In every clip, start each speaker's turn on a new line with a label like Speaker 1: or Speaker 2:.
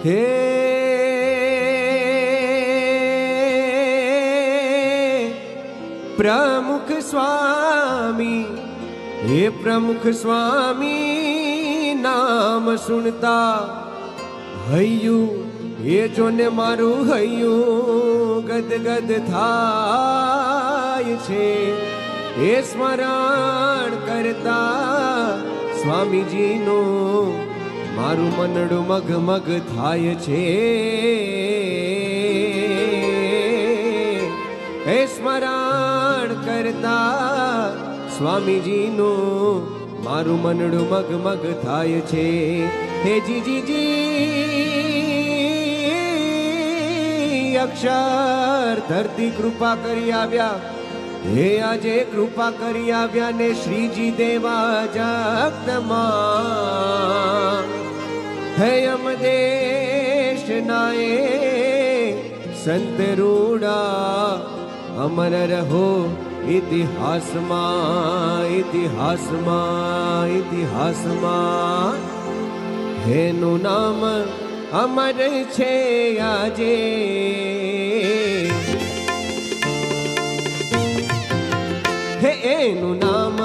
Speaker 1: હે प्रमुख स्वामी, हे प्रमुख स्वामी नाम सुनता हयू ये जो ने मारू हयू गद गद थाय छे। हे स्मरण करता स्वामी जी नो मारू मनडू मग मग थाय छे। हे स्मरण करता स्वामी जी नो मारू मनडू मग मग थाय छे। हे जी जी जी अक्षर धरती कृपा करी आव्या। हे आजे कृपा करी आव्या ने श्रीजी देवा जगतमा। हे यमदेश नाए संत रूड़ा अमर रहो इतिहास मां, इतिहास मां, इतिहास मां। हेनु नाम अमर छे आजे। हे एनु नाम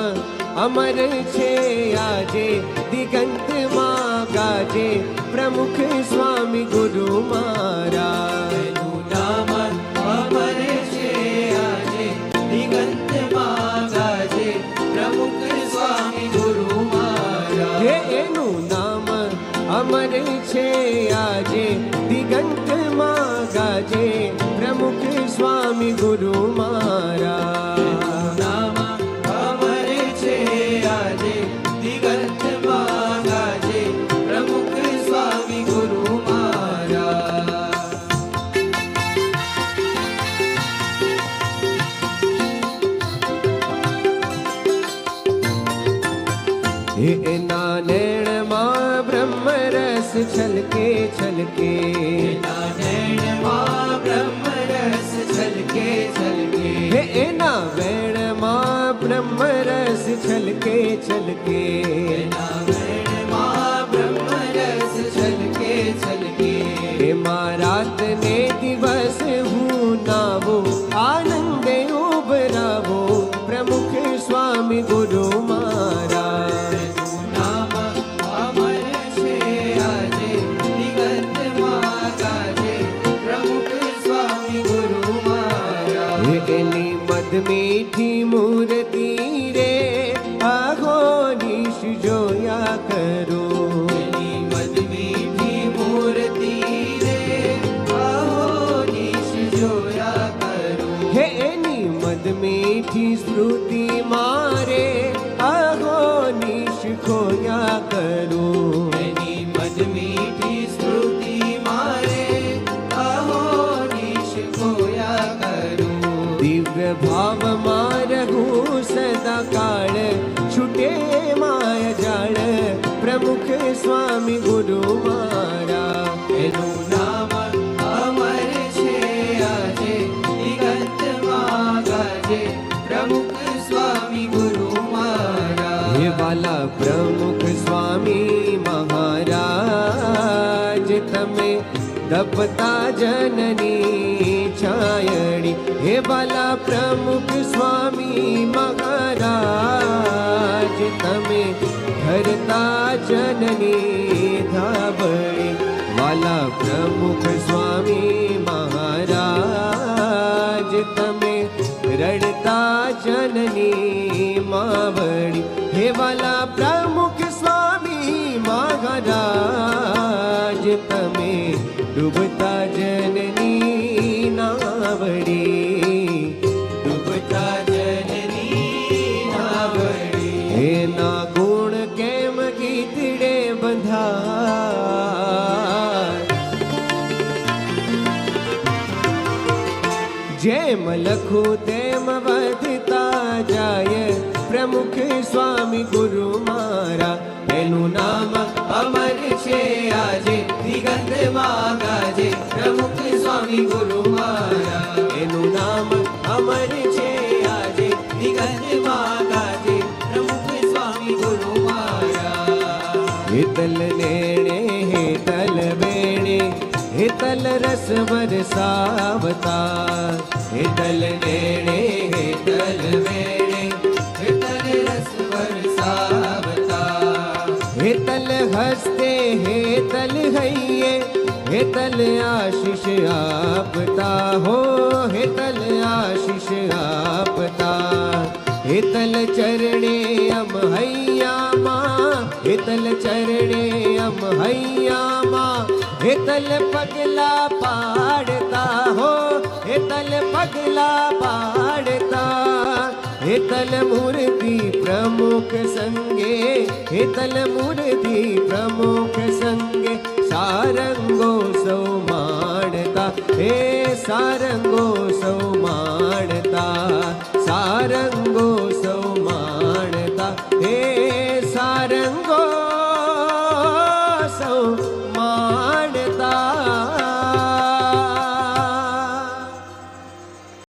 Speaker 1: अमर छे आजे। दिगंत मां गाजे प्रमुख स्वामी गुरु महाराज।
Speaker 2: एनु नाम अमर छे आजे। दिगंत मां गाजे प्रमुख स्वामी गुरु महाराज।
Speaker 1: हे एनु नाम अमर छे आजे। दिगंत मां गाजे प्रमुख स्वामी गुरु महाराज।
Speaker 2: नाम अमर छे आजे। दिगंत मां गाजे प्रमुख स्वामी गुरु महाराज।
Speaker 1: हे नानैण मां ब्रह्म रस छलके छलके।
Speaker 2: नैण मां ब्रह्म रस छलके छलके।
Speaker 1: हे नारायण मां ब्रह्म रस छलके छलके।
Speaker 2: नैण मां ब्रह्म रस छलके छलके।
Speaker 1: हे रात ने दिवस हूँ नावो आनंदे उभरावो प्रमुख स्वामी गुरु महाराज।
Speaker 2: नाम अमर छे आजे। दिगंत मां गाजे प्रमुख स्वामी गुरु महाराज।
Speaker 1: एनी मद मीठी मूर्ति रे आगो निश जोया करो।
Speaker 2: एनी मद मीठी मूर्ति रे आहो निश जोया करो।
Speaker 1: हे एनी मद मीठी स्मृति मारे आगो निश खोया करो।
Speaker 2: एनी मद मीठी स्मृति मारे आहो निश खोया करो।
Speaker 1: दिव्य भाव मारहू सदा काल छूटे माय जाळ प्रमुख स्वामी गुरु महाराज।
Speaker 2: एनु नाम अमर छे आजे। दिगंत मां गाजे प्रमुख स्वामी गुरु महाराज।
Speaker 1: हे वाला प्रमुख स्वामी महाराज तमे दपता जननी छायड़ी। हे वाला प्रमुख स्वामी महाराज तमे धरता जननी धाबड़ी। वाला प्रमुख स्वामी महाराज तमे रड़ता जननी मावड़ी। हे वाला प्रमुख स्वामी महाराज तमे डूबता जननी नावड़ी।
Speaker 2: डूबता जननी नावड़ी।
Speaker 1: हे ना गुण केम गीतड़े बंधा। जेम लखू तेम વધતા જાય પ્રમુખ સ્વામી ગુરુ મારા।
Speaker 2: એનું નામ અમર છે આજે। દિગંત માં ગાજે પ્રમુખ સ્વામી ગુરુ મારા।
Speaker 1: એનું નામ
Speaker 2: અમર છે આજે। દિગંત માં ગાજે પ્રમુખ સ્વામી ગુરુ મારા।
Speaker 1: હેતલ નેણે હેતલ વેણે હેતલ રસ વરસાવતા
Speaker 2: હેતલ નેણે હેતલ વેણે હેતલ રસ વરસાવતા
Speaker 1: હેતલ હસ્તે હેતલ હૈયે હેતલ આશીષ આપતા હો હેતલ આશીષ આપતા હેતલ ચરણે અમ હૈયામાં હેતલ ચરણે અમ હૈયામાં હેતલ પગલા પાડતા હો હેતલ પગલા પાડતા હેતલ મૂર્તિ પ્રમુખ સંગે હેતલ મૂર્તિ પ્રમુખ સંગે સારંગો સૌ માણતા હે સારંગો સૌ માણતા